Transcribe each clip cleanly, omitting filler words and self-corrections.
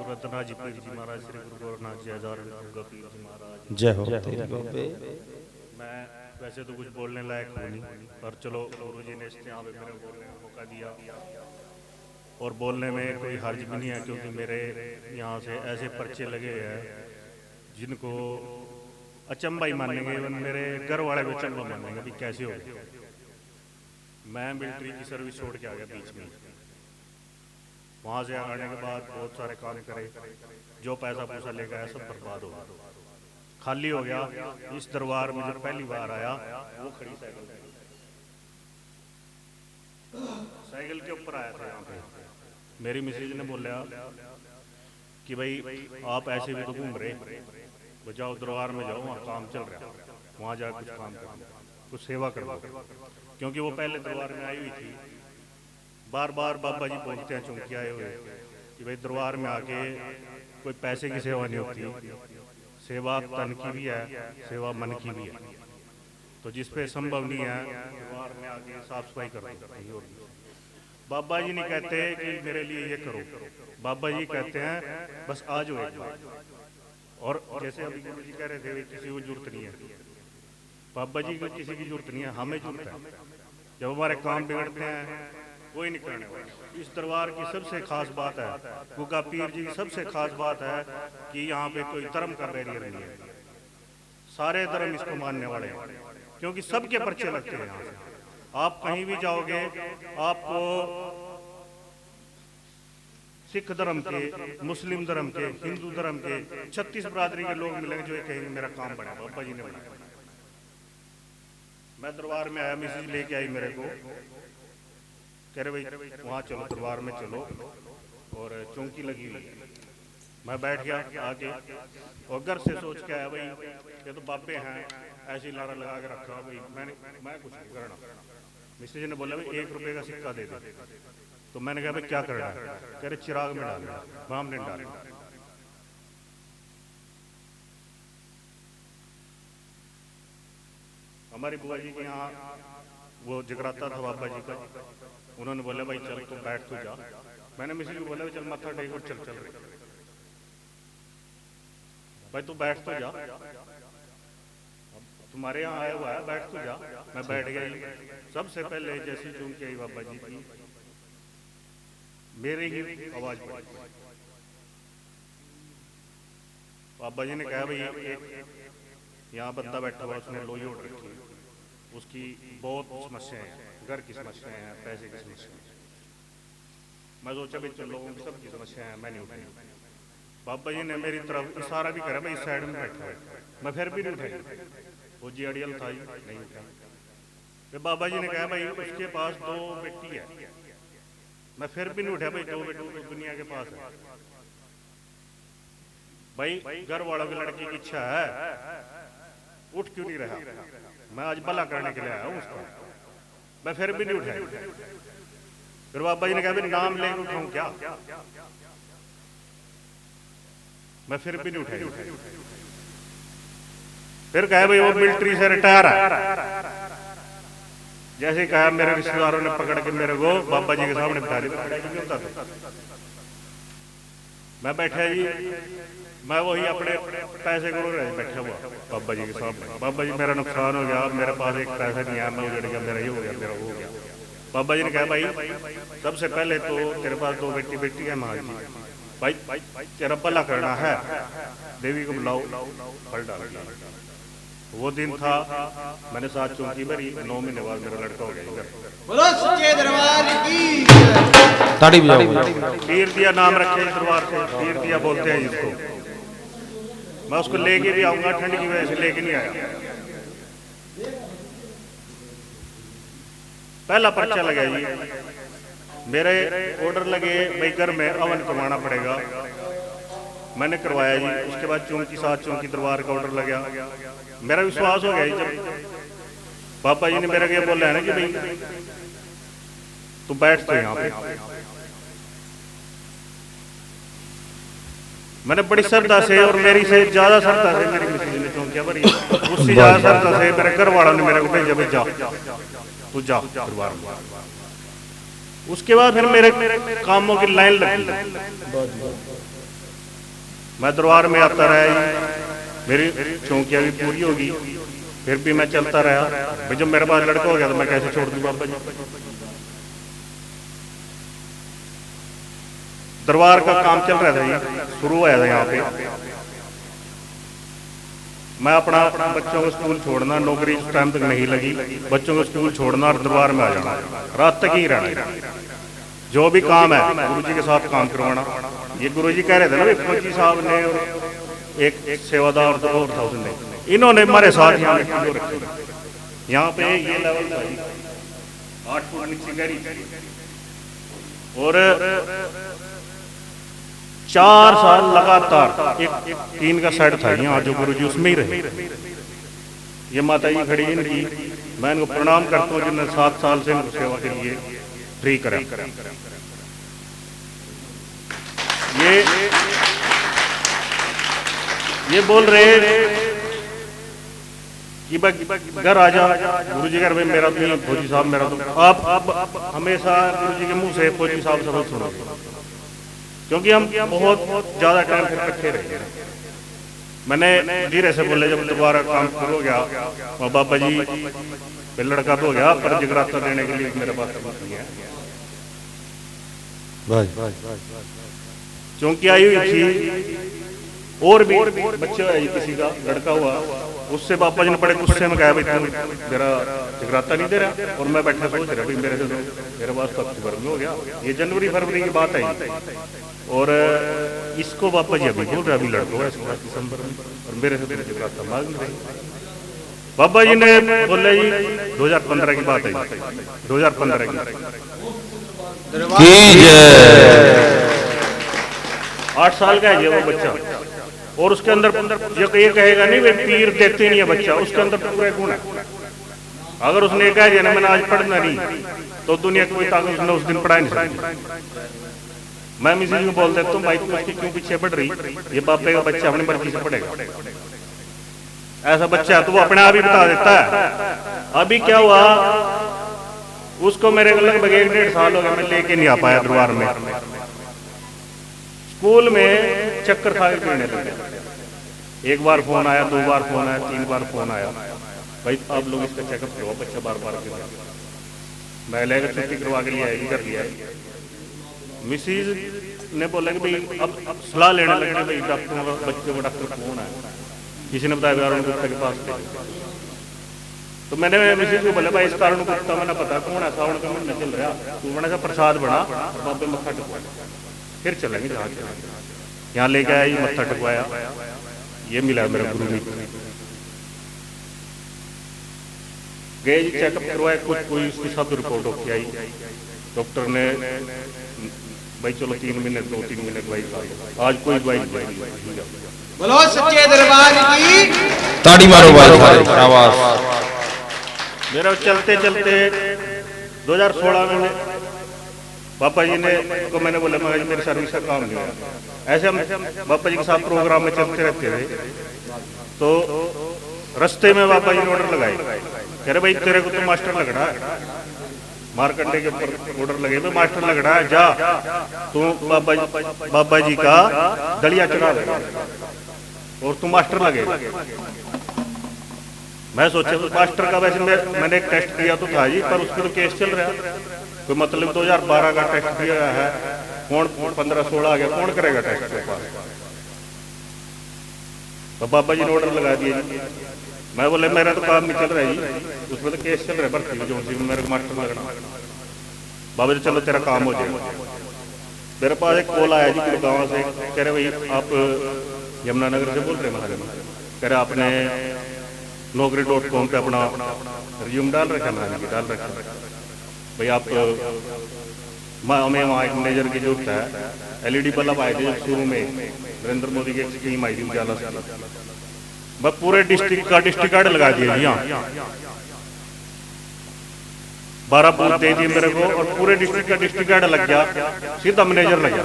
सुरतना जी पीर जी महाराज श्री गुरु गोरखनाथ जी हजार पीर जी महाराज जय हो तेरी बाबे। मैं वैसे तो कुछ बोलने लायक हूँ नहीं, पर चलो गुरु जी ने यहाँ पे मेरे बोलने का मौका दिया और बोलने में कोई हर्ज भी नहीं है, क्योंकि मेरे यहाँ से ऐसे पर्चे लगे हैं जिनको अचंबा ही मानेंगे, मेरे घर वाले भी अचंबा मानेंगे भी कैसे हो गए। मैं मिलिट्री की सर्विस छोड़ के आ गया बीच में, वहाँ से आने के बाद बहुत सारे काम करे, जो पैसा पैसा ले गया सब बर्बाद हो गया, खाली हो गया। इस दरबार में जब पहली बार आया वो खड़ी साइकिल के ऊपर आया था यहाँ पे, मेरी मिसेज ने बोला कि भाई आप ऐसे भी तो घूम रहे, वो जाओ दरबार में जाओ, वहाँ काम चल रहा है, वहाँ जाकर कुछ काम करो, कुछ सेवा करो, क्योंकि वो पहले दरबार में आई हुई थी। बार बार बाबा जी बोलते हैं चौंकी आए हुए कि भाई दरबार में आके कोई पैसे की सेवा नहीं होती, सेवा तन की भी है, सेवा मन की भी है। तो जिस पे संभव नहीं है दरबार में आके साफ सफाई करो। बाबा जी नहीं कहते कि मेरे लिए ये करो, बाबा जी कहते हैं बस आ जाओ एक बार। और जैसे अभी गुरु जी कह रहे थे किसी को जरूरत नहीं है, बाबा जी को किसी की जरूरत नहीं है, हमें जरूरत है। जब हमारे काम बिगड़ते हैं कोई नहीं करने वाला। इस दरबार की सबसे खास बात है, गुगा पीर जी की सबसे खास बात है कि यहाँ पे कोई धर्म का बैरियर नहीं है, सारे धर्म इसको मानने वाले हैं, क्योंकि सबके पर्चे लगते हैं यहाँ से। आप कहीं भी जाओगे आपको सिख धर्म के, मुस्लिम धर्म के, हिंदू धर्म के 36 बरादरी के लोग मिलेंगे जो कहेंगे मेरा काम बना, बाबा जी ने बनाया। मैं दरबार में आया, मिसेज लेके आई मेरे को, कह रहे भाई वहाँ चलो दरबार में चलो, और चौकी लगी हुई है। मैं बैठ गया आके और घर से सोच के आया भाई ये तो बाबे हैं, ऐसी लारा लगा के रखा भाई, मैं कुछ नहीं करना। मिस्टर जी ने बोला भाई 1 रुपये का सिक्का दे दे, तो मैंने कहा भाई क्या करना है, कह रहे चिराग में डालना, बाम ने डालना। हमारी बुआ जी के यहाँ वो जगराता था बाबा जी का, उन्होंने बोला भाई चल तू बैठ तो जा। मैंने मिसेज को बोला चल माथा टेक और चल चल रही भाई तू बैठ तो जा, तुम्हारे यहाँ आया हुआ है बैठ तो जा। मैं बैठ गया। सबसे पहले जैसी चूंकि आई बाबा जी की, मेरी ही आवाज पड़ी। बाबा जी ने कहा भाई यहाँ बंदा बैठा हुआ, उसने लोई उड़ रखी, उसकी बहुत समस्याएं हैं, घर की समस्याएं हैं, पैसे की समस्याएं हैं। मैं सोचा भाई चलो लोगों की सबकी समस्याएं हैं, मैं नहीं उठाई। बाबा जी ने मेरी तरफ इशारा भी करा भाई इस साइड में बैठा है, मैं फिर भी नहीं उठाई। वो जी अड़ियल था नहीं उठा। फिर बाबा जी ने कहा भाई उसके पास 2 बेटी है, मैं फिर भी नहीं उठा। भाई 2 बेटी तो दुनिया के पास है, भाई घर वालों की लड़की की इच्छा है, उठ क्यों नहीं रहा। मैं आज भला करने के लिए आया हूँ उसका, मैं फिर भी नहीं उठाया। फिर बाबा जी ने कहा भाई नाम लेकर उठाऊं क्या, मैं फिर भी नहीं उठाया। फिर कहा भाई वो मिलिट्री से रिटायर है। जैसे कहा मेरे रिश्तेदारों ने पकड़ के मेरे को बाबा जी के सामने बिठा दिया। मैं बैठा जी, मैं वही अपने पैसे को बैठा हुआ बाबा जी के सामने। बाबा जी मेरा नुकसान हो गया, मेरे पास एक पैसा नहीं आया, मैं उजड़ गया, मेरा ये हो गया, मेरा वो हो गया। बाबा जी ने कहा भाई सबसे पहले तो तेरे पास 2 बेटी है, माँ जी भाई तेरा भला करना है, देवी को बुलाओ फल डाल। वो दिन था, मैंने 7 चौकी भरी, 9 महीने बाद मेरा लड़का हो गया। ताड़ी बजाओ। पीर दिया नाम रखे इस दरबार से, पीर दिया बोलते हैं इसको। मैं उसको लेके भी आऊंगा, ठंड की वजह से लेके नहीं आया। पहला पर्चा लगा जी, मेरे ऑर्डर लगे भाई घर में हवन करवाना पड़ेगा, मैंने करवाया जी। उसके बाद चौकी 7 चौकी दरबार का ऑर्डर लगा, मेरा विश्वास हो गया जी। जब बाबा जी ने मेरे को बोला है ना कि भाई तू बैठ तो यहाँ पे, मैंने बड़ी श्रद्धा से, और मेरी से ज्यादा श्रद्धा से मेरी मिसेज ने चौंकिया भरी, उससे ज्यादा श्रद्धा से मेरे घर वालों ने मेरे को भेजा भाई जा तू जा दरबार में। उसके बाद फिर मेरे कामों की लाइन लगी, मैं दरबार में आता रहा जी, मेरी चौंकिया भी पूरी होगी, फिर भी मैं चलता रहा। भाई जब मेरे पास लड़का हो गया तो मैं कैसे छोड़ दूँ बाबा जी। दरबार का काम चल रहा था जी, शुरू हुआ था यहाँ पे। मैं अपना बच्चों को स्कूल छोड़ना, नौकरी उस टाइम तक नहीं लगी, बच्चों को स्कूल छोड़ना और दरबार में आ जाना, रात तक ही रहना। जो भी काम है गुरुजी के साथ काम करवाना। ये गुरुजी कह रहे थे ना फौजी साहब ने और एक सेवादार और था उसने, इन्होंने हमारे साथ यहाँ रखे। यहाँ पे ये लेवल था 8 फुट नीचे गहरी और 4 साल लगातार एक टीन का सेट था यहाँ जो गुरुजी उसमें ही रहे। ये माता जी खड़ी इनकी, मैं इनको प्रणाम करता हूँ जिन्होंने 7 साल से इनको सेवा के लिए फ्री करा। ये बोल रहे कि घर आ जा गुरुजी घर में, मेरा तो नहीं फौजी साहब, मेरा तो आप हमेशा गुरुजी के मुंह से फौजी साहब शब्द सुनो, क्योंकि हम बहुत ज्यादा टाइम फिर इकट्ठे रहे। मैंने धीरे से बोले जब दोबारा काम शुरू हो गया, और बाबा जी फिर लड़का तो हो गया पर जगराता देने के लिए मेरे पास नहीं है। चौंकी आई हुई थी और भी बच्चे हुए, किसी का लड़का हुआ, उससे पापा जी ने बड़े गुस्से में कहा भाई तू मेरा जगराता नहीं दे रहा, और मैं बैठा सोच रहा भाई मेरे पास तो अक्टूबर में हो गया, ये जनवरी फरवरी की बात है। और इसको पापा जी अभी बोल रहे अभी लड़का हुआ इसको दिसंबर में, और मेरे से जगराता मांग रहे। बाबा जी ने बोले जी 2015 की बात है, 2015 की 8 साल का है ये वो बच्चा, और उसके अंदर ये कहेगा नहीं वे पीर देते नहीं है बच्चा, उसके अंदर पूरे गुण है। अगर उसने कहा ना मैंने आज पढ़ना नहीं, तो दुनिया कोई ताकत उसने उस दिन पढ़ा नहीं सकती। मैं मिसेज को बोल देता हूँ भाई तू उसकी क्यों पीछे पढ़ रही, ये बापे का बच्चा अपनी मर्जी से पढ़ेगा। ऐसा बच्चा तो वो अपने आप ही बता देता है। अभी क्या हुआ, उसको मेरे लगभग 1-1.5 साल हो गया, मैं लेके नहीं आ पाया दरबार में। स्कूल में चक्कर खा के पीने लगे, 1 बार फोन आया, 2 बार फोन आया, 3 बार फोन आया, भाई आप लोग इसका चेकअप करवाओ, बच्चा बार-बार के बाद मैं लेकर छुट्टी करवा के लिए आएगी, कर लिया। मिसिज ने बोला कि भाई अब सलाह लेने लगे भाई डॉक्टर बच्चे को डॉक्टर कौन है, किसी ने बताया अरुण गुप्ता के पास। तो मैंने मिसिज को बोला भाई इसका अरुण गुप्ता मैंने पता कौन है, सावन का महीना चल रहा, तू बड़ा सा प्रसाद बना बाबे मत्था टेकवा, फिर चलेंगे जहाँ चलेंगे। यहाँ लेके आया ये मत्था टेकवाया, ये मिला मेरा गुरु मित्र। गए जी चेकअप करवाया, कुछ कोई उसकी सब रिपोर्ट होती आई, डॉक्टर ने भाई चलो 3 महीने 2-3 महीने दवाई खा लो, आज कोई दवाई नहीं। बोलो सच्चे दरबार की ताड़ी मारो भाई आवाज। मेरा चलते चलते 2016 में पापा जी ने को मैंने बोला मैं मेरे सर्विस का काम नहीं है। ऐसे हम पापा जी के साथ प्रोग्राम में चलते रहते थे, तो रास्ते में पापा जी ने ऑर्डर लगाए, कह रहे भाई तेरे को तो मास्टर लग रहा है, मारकंडे के ऊपर ऑर्डर लगे भाई मास्टर लग रहा है, जा तू बाबा जी का दलिया चढ़ा दे और तू मास्टर लगे। मैं सोचा तो मास्टर का वैसे मैंने एक टेस्ट किया तो था जी, पर उसके तो केस चल रहा है, कोई मतलब 2012 का टेस्ट दिया है, कौन 15-16 आ गया, कौन करेगा टेस्ट के पास। तो बाबा जी ने ऑर्डर लगा दिया जी। मैं बोले मेरा तो काम नहीं चल रहा है जी, उसमें तो केस चल रहा है भर्ती में, जो मेरे को मास्टर लगना। बाबा जी चलो तेरा काम हो जाएगा। मेरे पास एक कॉल आया जी गुड़गांव से, कह रहे भाई आप यमुनानगर से बोल रहे हैं, कह रहे आपने Naukri.com पे अपना रिज्यूम डाल रखा, मैंने डाल रखा भाई आप हमें वहाँ एक मैनेजर की जरूरत है। LED बल्ब आए थे शुरू में, नरेंद्र मोदी की एक स्कीम आई थी उजाला से, मैं पूरे डिस्ट्रिक्ट का डिस्ट्रिक्ट कार्ड लगा दिया जी, यहाँ 12 बूथ दे दिए मेरे को, और पूरे डिस्ट्रिक्ट का डिस्ट्रिक्ट कार्ड लग गया, सीधा मैनेजर लग गया।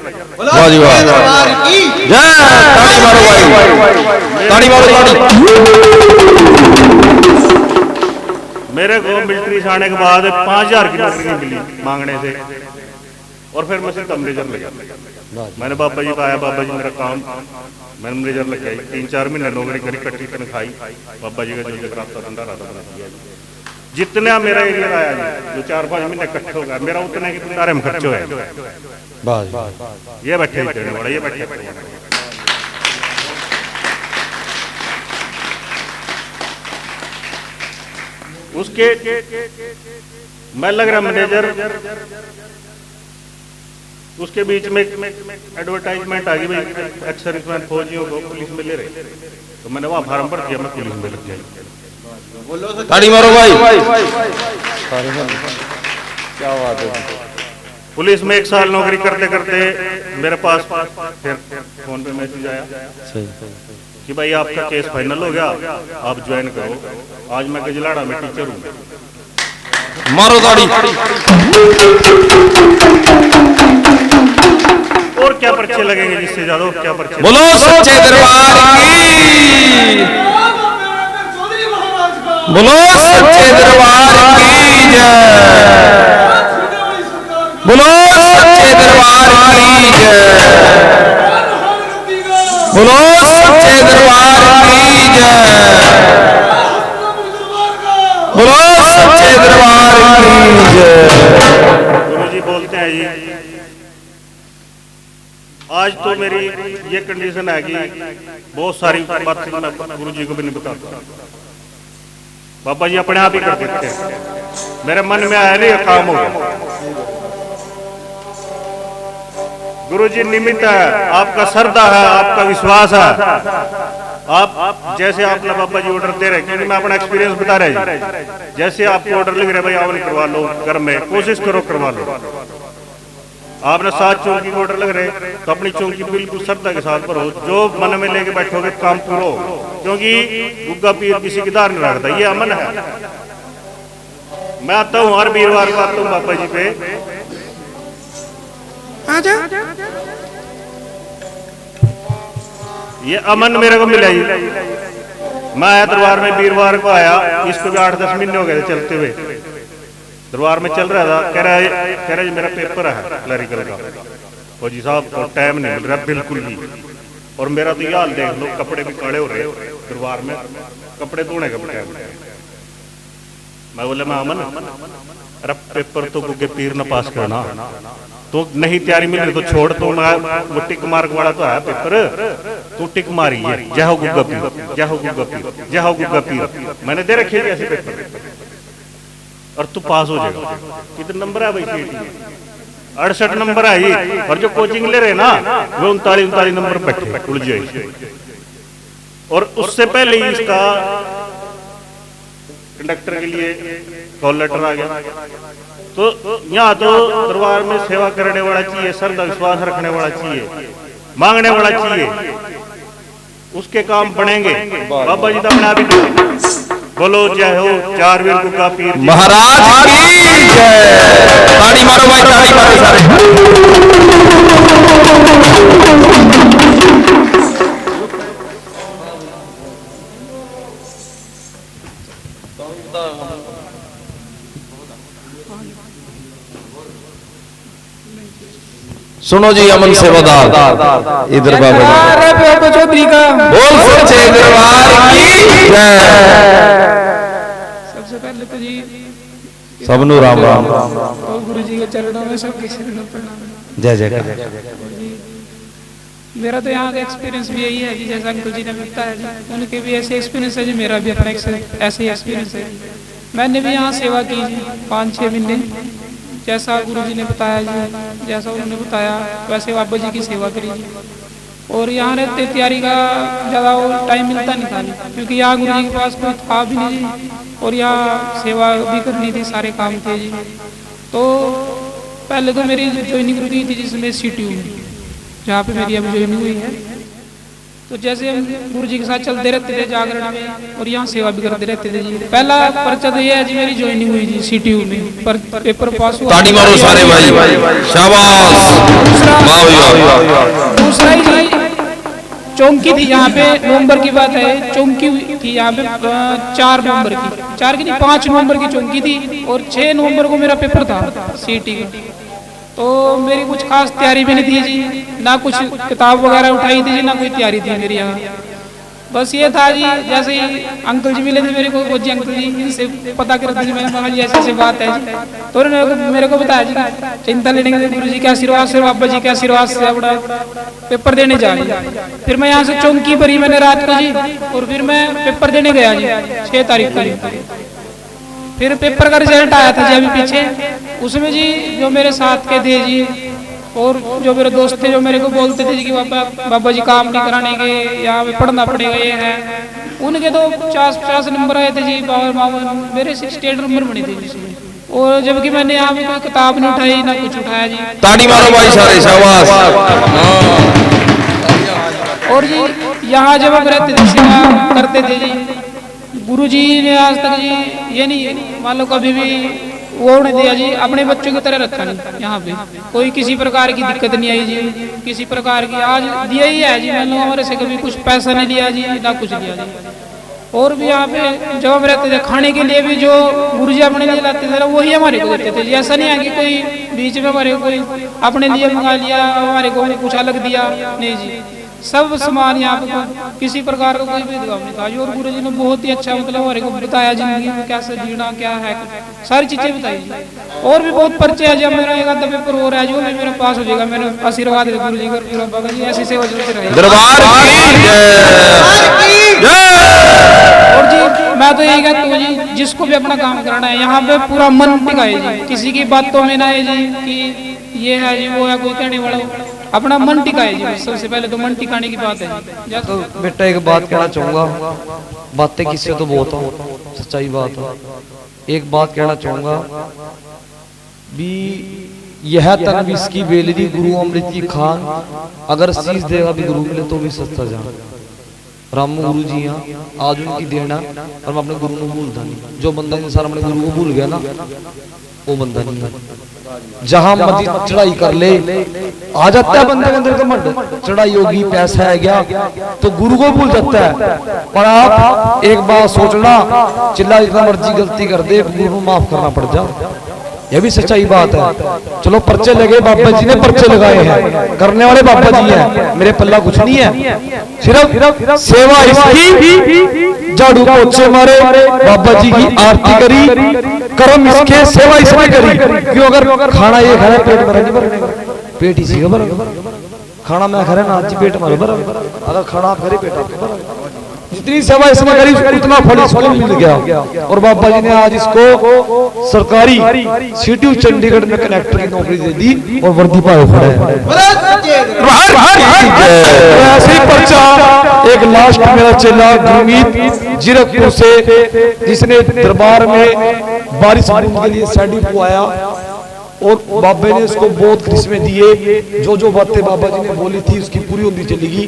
मेरे को मिलिट्री से आने के बाद 5000 की नौकरी मिली मांगने से, और फिर मैं सीधा मैनेजर लग गया। मैंने बाबा जी को आया, बाबा जी मेरा काम, मैंने मैनेजर लग गया, 3-4 महीने नौकरी करी, कट्टी तनखाई, बाबा जी का जो जगराता भंडारा था बना दिया। जितना मेरा एरिया आया जी, जो 4-5 महीने इकट्ठे हो गया, मेरा उतने के भंडारे में खर्च है। ये बैठे देने वाला, ये बैठे उसके मैं लग रहा मैनेजर, उसके बीच में एडवर्टाइजमेंट आ गई भाई एक्स सर्विसमैन फौजियों को पुलिस में ले रहे, तो मैंने वहां फार्म भर दिया, मैं पुलिस में लग गया। ताड़ी मारो भाई, क्या बात है। पुलिस में 1 साल नौकरी करते करते मेरे पास फिर फोन पे मैसेज आया कि भाई आपका केस फाइनल हो गया, आप ज्वाइन करो। आज मैं गजलाड़ा में टीचर हूँ। मारो ताड़ी। और क्या पर्चे लगेंगे जिससे ज्यादा, और क्या पर्चे। बोलो सच्चे दरबार की, बोलो सच्चे दरबार की जय, बोलो सच्चे दरबार की जय, बोलो सच्चे दरबार की जय, बोलो सच्चे दरबार की जय। गुरुजी बोलते हैं जी, आज तो मेरी ये कंडीशन है कि बहुत सारी बातें मैं गुरुजी को भी नहीं बताता, बाबा जी अपने आप ही कर देते हैं। मेरे मन में आया नहीं, काम हो गया। गुरुजी निमित्त है, आपका श्रद्धा है, आपका विश्वास है। आप जैसे आपने बाबा जी ऑर्डर दे रहे, क्योंकि मैं अपना एक्सपीरियंस बता रहे, जैसे आपको ऑर्डर लिख रहे भाई आवन करवा लो, घर में कोशिश करो करवा लो। आपने 7 चौकी ऑर्डर लग रहे, तो अपनी चौकी बिल्कुल श्रद्धा के साथ भरो, जो मन में लेके बैठोगे काम पूरा हो, क्योंकि गुग्गा पीर किसी की दार नहीं रखता, ये अमन है। मैं आता हूँ हर वीरवार को आता हूँ बाबा जी पे, ये अमन मेरे को मिला जी। मैं आया दरबार में, वीरवार को आया, इसको भी 8-10 महीने हो गए चलते हुए, दरबार में चल रहा था। कह रहा है मेरा पेपर है क्लरिकल का, फौजी साहब को टाइम नहीं मिल रहा बिल्कुल भी। और मेरा तो ये हाल देख लो, कपड़े भी काले हो रहे दरबार में, कपड़े धोने का टाइम। मैं बोला मैं अमन, अरे पेपर तो गुग्गे पीर न पास करना, तो नहीं तैयारी मिल रही तो छोड़, तो मैं वो टिक मार्क वाला तो है पेपर, तो टिक मारी है, जय हो गुग्गा पीर, जय हो गुग्गा पीर, जय हो गुग्गा पीर। मैंने दे रखे ऐसे पेपर और तू पास हो जाएगा। कितने नंबर है भाई? 68 नंबर है ये। और जो कोचिंग ले रहे ना वो 39 नंबर बैठे उलझ जाए। और उससे पहले ही इसका कंडक्टर के लिए कॉल लेटर आ गया। तो यहाँ तो दरबार में सेवा करने वाला चाहिए, श्रद्धा विश्वास रखने वाला चाहिए, मांगने वाला चाहिए, उसके काम बनेंगे। बाबा जी तो अपने आप ही बोलो जय हो 4 वीर गुग्गा पीर महाराज की जय। ताड़ी मारो भाई, ताड़ी मारो सारे। सुनो जी अमन सेवादार इधर बाबा चौधरी का बोल सच्चे दरबार की जय। सबसे पहले तो जी सबनु राम राम गुरु जी के चरणों में सबके चरणों प्रणाम। जय जय। मेरा तो यहाँ का एक्सपीरियंस भी यही है कि जैसा अंकल जी ने बताया जी, उनके भी ऐसे एक्सपीरियंस है जी, मेरा भी अपना ऐसे ही एक्सपीरियंस है। मैंने भी यहाँ सेवा की जी 5-6 महीने, जैसा गुरु जी ने बताया जी, जैसा उन्होंने बताया वैसे बाबा जी की सेवा करी जी। और यहाँ रहते तैयारी का ज़्यादा टाइम मिलता नहीं था, क्योंकि यहाँ गुरु जी के पास कोई था भी नहीं जी, और यहाँ सेवा भी करनी थी, सारे काम थे जी। तो पहले तो मेरी ज्वाइनिंग रुकी थी जिसमें CTU में, जहाँ पे मेरी अभी ज्वाइनिंग हुई है। तो जैसे हम गुरु जी के साथ चलते रहते थे जागरण में, और यहाँ सेवा भी करते रहते थे जी। पहला पर्चा तो ये है जी, मेरी ज्वाइनिंग हुई जी CTU में, पर पेपर पास हुआ। ताड़ी मारो सारे भाई, शाबाश। दूसरा ही चौंकी थी, यहाँ पे नवंबर की बात है, चौंकी थी यहाँ पे 4 नवंबर की, 4 की नहीं 5 नवंबर की चौंकी थी, और 6 नवंबर को मेरा पेपर था CT का। तो मेरी कुछ खास तैयारी भी नहीं थी जी, ना कुछ किताब वगैरह उठाई थी जी, ना कोई तैयारी थी मेरी यहाँ। बस ये था जी, जैसे ही अंकल जी मिले थे मेरे को, जी अंकल जी इनसे पता कर दी, मैंने कहा जी ऐसी ऐसी बात है जी। तो उन्होंने मेरे को बताया जी चिंता लेने के गुरु जी के आशीर्वाद से, बाबा जी के आशीर्वाद से बड़ा पेपर देने जा रही। फिर मैं यहाँ से चौंकी भरी मैंने रात को जी, और फिर मैं पेपर देने गया जी 6 तारीख को। फिर पेपर का रिजल्ट आया था जी अभी पीछे, उसमें जी जो मेरे साथ के थे जी और जो मेरे दोस्त थे, जो मेरे को बोलते थे जी कि बाबा जी काम नहीं कराने के, यहाँ पे पढ़ना पड़ेगा ये है, उनके तो 50 नंबर आए थे जी, मेरे 68 नंबर बने थे जी। और जबकि मैंने यहाँ पे कोई किताब नहीं उठाई, ना कुछ उठाया जी। ताड़ी मारो भाई सारे, शाबाश। और जी यहाँ जब हम रहते थे, सेवा करते थे जी, गुरु जी ने आज तक जी ये नहीं मान लो कभी भी वो उन्हें दिया जी, अपने बच्चों की तरह रखा नहीं। यहाँ पे कोई किसी प्रकार की दिक्कत नहीं आई जी, किसी प्रकार की आज दिया ही है जी। मान लो हमारे से कभी कुछ पैसा नहीं लिया जी, ना कुछ लिया जी। और भी यहाँ पे जब हम रहते थे, खाने के लिए भी जो गुरु जी अपने लिए लाते थे वही हमारे को देते थे जी। ऐसा नहीं है कि कोई बीच में हमारे को कोई अपने लिए मंगा लिया, हमारे को कुछ अलग दिया, नहीं जी। सब सामान यहाँ पे किसी प्रकार का कोई भेदभाव नहीं था। और गुरु जी ने बहुत ही अच्छा मतलब हमारे को बताया जिंदगी में कैसे जीना क्या है, सारी चीजें बताई। और भी बहुत पर्चे है जब मेरा एक आधा पेपर हो रहा है जो भी मेरा पास हो जाएगा, मेरा आशीर्वाद है गुरु जी का, बाबा जी ऐसी सेवा चलती रहे। दरबार की जय। और जी मैं तो यही कहता हूँ जी, जिसको भी अपना काम करना है यहाँ पे पूरा मन टिकाए जी, किसी की बातों में ना है जी कि ये है जी वो है, कोई कहने वाला, अपना मन टिकाए जी। सबसे पहले तो मन टिकाने की बात है। तो बेटा एक बात कहना चाहूंगा, बातें किससे तो बहुत हो, सच्चाई बात है। एक बात कहना चाहूंगा भी, यह तन भी इसकी बेलरी गुरु अमृत की खान, अगर शीश देगा भी गुरु मिले तो भी सस्ता जान। राम गुरु जी यहाँ आज उनकी देना, और मैं अपने गुरु को भूलता नहीं। जो बंदा इंसान अपने गुरु को भूल गया ना, वो बंदा नहीं है। जहां मर्जी चढ़ाई कर ले, आ जाता है बंदे के अंदर घमंड, चढ़ाई होगी पैसा है गया तो गुरु को भूल जाता है। पर आप एक बात सोचना, चिल्ला जितना मर्जी गलती कर दे, गुरु को माफ करना पड़ जा, यह भी सच्चाई बात है। चलो पर्चे लगे, बाबा जी ने पर्चे लगाए हैं, करने वाले बाबा जी हैं, मेरे पल्ला कुछ नहीं है, सिर्फ सेवा इसकी, झाड़ू पोछे मारे, बाबा जी की आरती करी, कर्म इसके, सेवा इसने करी। क्यों? अगर खाना ये खा रहा है पेट भरा नहीं भरेगा, पेट इसी का भरा, खाना मैं खा रहा ना आज पेट मारे भरा, अगर खाना आप खरे पेट आपका भरा। जितनी सेवा इसमें करी उतना फल इसको मिल गया। और बाबा जी ने आज इसको सरकारी सिटी चंडीगढ़ में कनेक्टर की नौकरी दे दी और वर्दी पाए खड़ा है। ऐसे ही पर्चा एक लास्ट मेरा चेला गुरमीत जीरकपुर से, जिसने दरबार में बारिश के लिए सैंडी को आया और बाबा ने इसको बहुत किस्में दिए। जो जो बातें बाबा जी ने बोली थी उसकी पूरी होती चलेगी।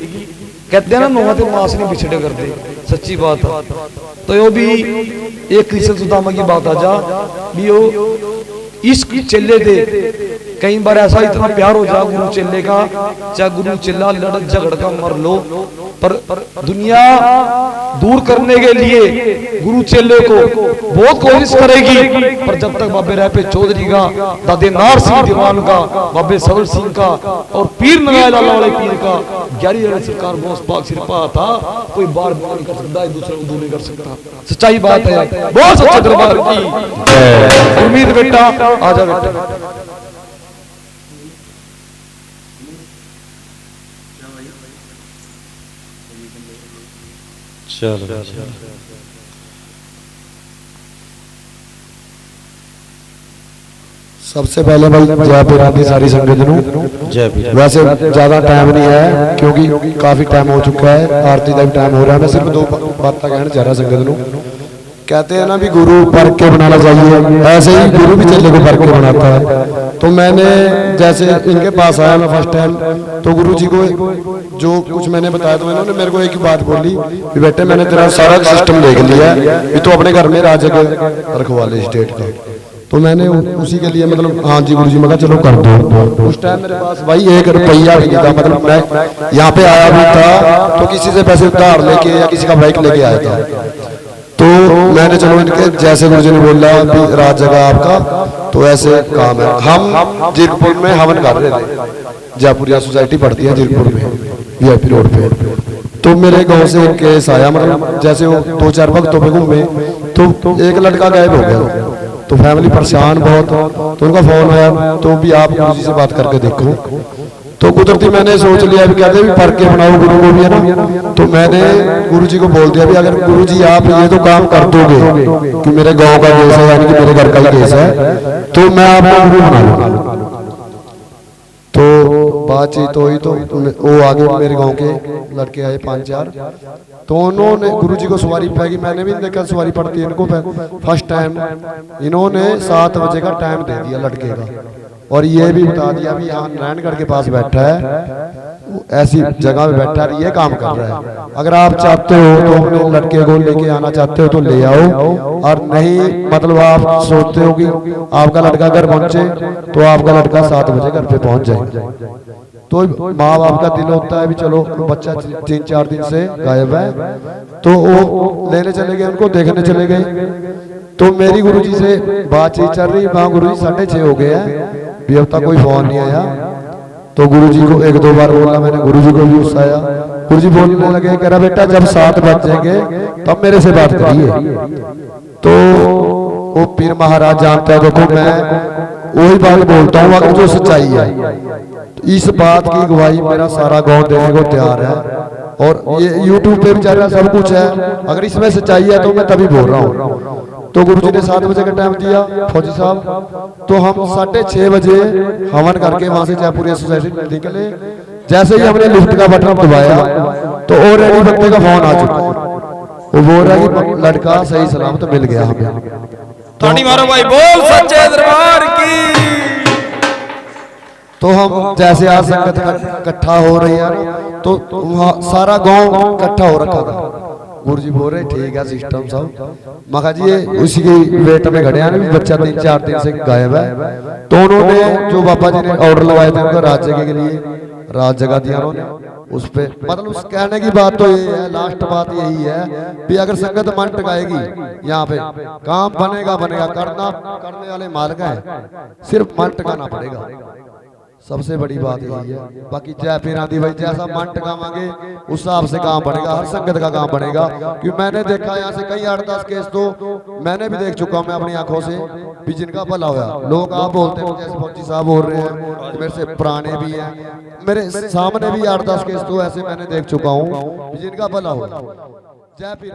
कहते हैं ना नौहाते मांस नहीं बिछड़े कर दे, सच्ची बात है। तो यो भी एक कृष्ण सुदामा की बात आ जा भी, यो इस चेले दे कई बार ऐसा इतना प्यार हो जा गुरु चेले का, चाहे गुरु चेला लड़ झगड़ का मर लो, पर दुनिया दूर करने के लिए गुरु चेले को बहुत कोशिश करेगी। पर जब तक बाबे रायपे चौधरी का, दादे नार सिंह दीवान का, बाबे सवल सिंह का और पीर नगाय लाला वाले पीर का 11 सरकार बोस पाक सिरपा था, कोई बार नहीं कर सकता, एक दूसरे को दूर नहीं कर सकता। सच्चाई बात है, बहुत सच्चा दरबार की उम्मीद। बेटा आजा बेटा। सबसे पहले भाई जय पीर आदि सारी संगत नूं। वैसे ज्यादा टाइम नहीं है क्योंकि काफी टाइम हो चुका है, आरती का भी टाइम हो रहा है। मैं सिर्फ 2 बातें कहना चाह रहा संगत नूं। कहते हैं ना भी गुरु परख के बनाना चाहिए, ऐसे ही गुरु भी चेले को परख के बनाता है। तो मैंने जैसे इनके पास आया मैं फर्स्ट टाइम, तो गुरु जी को जो कुछ मैंने बताया तो इन्होंने मेरे को एक ही बात बोली कि बेटे मैंने तेरा सारा सिस्टम देख लिया है कि तू अपने घर में राज रखवा ले स्टेट का। तो मैंने उसी के लिए मतलब हाँ जी गुरु जी, मैं चलो कर दो। उस टाइम मेरे पास भाई 1 रुपया भी नहीं था, मतलब मैं यहाँ पे आया भी था तो किसी से पैसे उधार लेके या किसी का बाइक लेके आया था। तो मैंने चलो इनके जैसे गुरुजी ने बोला भी रात जगह आपका, तो ऐसे काम है। हम जीरपुर में हवन कर रहे थे, जयपुरिया सोसाइटी पड़ती है जीरपुर में वीआईपी रोड पे। तो मेरे गांव से एक केस आया, मतलब जैसे वो 2-4 वक्तों पे घूमे तो एक लड़का गायब हो गया। तो फैमिली परेशान बहुत, तो उनका फोन आया तो भी आप गुरुजी से बात करके देखो। तो कुदरती मैंने सोच लिया भी कहते भी पढ़ के बनाओ गुरु को भी, है ना। तो मैंने गुरुजी को बोल दिया भी अगर गुरुजी आप ये तो काम कर दोगे कि मेरे गांव का केस है, यानी कि मेरे घर का केस है, तो मैं आपको गुरु बना लूंगा। तो बातचीत हुई तो वो आगे मेरे गांव के लड़के आए 5-4, तो उन्होंने गुरुजी को सवारी पाएगी, मैंने भी देखा सवारी पड़ती है इनको फर्स्ट टाइम। इन्होंने 7 बजे का टाइम दे दिया लड़के का, और ये भी बता दिया भी यहाँ नारायणगढ़ के पास बैठा है, ऐसी जगह पे बैठा है, ये काम कर रहा है। अगर आप चाहते हो तो अपने लड़के को लेके आना चाहते हो तो ले आओ, और नहीं मतलब आप सोचते हो कि आपका लड़का घर पहुंचे तो आपका लड़का 7 बजे घर पे पहुंच जाए। तो माँ बाप का दिल होता है भी चलो बच्चा 3-4 दिन से गायब है, तो वो लेने चले गए, उनको देखने चले गए। तो मेरी गुरुजी से बातचीत चल रही, वहाँ गुरुजी 6:30 हो गए हैं, भी अब तक कोई फोन नहीं आया। तो गुरुजी को 1-2 बार बोला मैंने, गुरुजी को भी गुस्सा आया। गुरुजी बोलने लगे, कह रहा बेटा जब 7 बज जाएंगे तब मेरे से बात करिए। तो वो पीर महाराज जानता है, देखो मैं वही बात बोलता हूँ अगर जो सच्चाई है। तो इस बात की गवाही मेरा सारा गांव देने को तैयार है, और ये YouTube पे भी चल रहा सब कुछ है। अगर इसमें सच्चाई है तो मैं तभी बोल रहा हूँ। तो गुरुजी ने 7 बजे का टाइम दिया फौजी साहब, तो हम 6:30 बजे हवन करके वहां से जयपुरिया सोसाइटी निकले। जैसे ही हमने लिफ्ट का बटन दबाया तो ऑलरेडी बच्चे का फोन आ चुका, वो बोल रहा है कि लड़का सही सलामत मिल गया हमें। ताड़ी मारो भाई, बोल सच्चे दरबार की। तो हम जैसे आज संगत इकट्ठा हो रही है तो वहाँ सारा गांव इकट्ठा हो रखा था। गुरुजी बोल रहे ठीक है सिस्टम सब, मखा जी ये उसी की वेट में खड़े हैं, बच्चा 3-4 दिन से गायब है। तो उन्होंने जो बाबा जी ने ऑर्डर लगाए थे उनको रात जगह के लिए रात जगह दिया उन्होंने उस पे। मतलब उस कहने की बात तो ये है, लास्ट बात यही है भी अगर संगत मन टकाएगी यहाँ पे काम बनेगा बनेगा, करने वाले मालिक हैं, सिर्फ मन टकाना पड़ेगा। सबसे बड़ी बात यही है। बाकी जय पीर आदि भाई जैसा मन टकावांगे उस हिसाब से काम बनेगा, हर संगत का काम बनेगा। क्योंकि मैंने देखा यहाँ से कई 8-10 केस तो मैंने भी देख चुका हूँ मैं अपनी आंखों से भी जिनका भला हुआ। लोग आप बोलते हैं जैसे फौजी साहब बोल रहे हैं, मेरे से पुराने भी हैं, मेरे सामने भी 8-10 केस तो ऐसे मैंने देख चुका हूँ जिनका भला हुआ। जय पीर।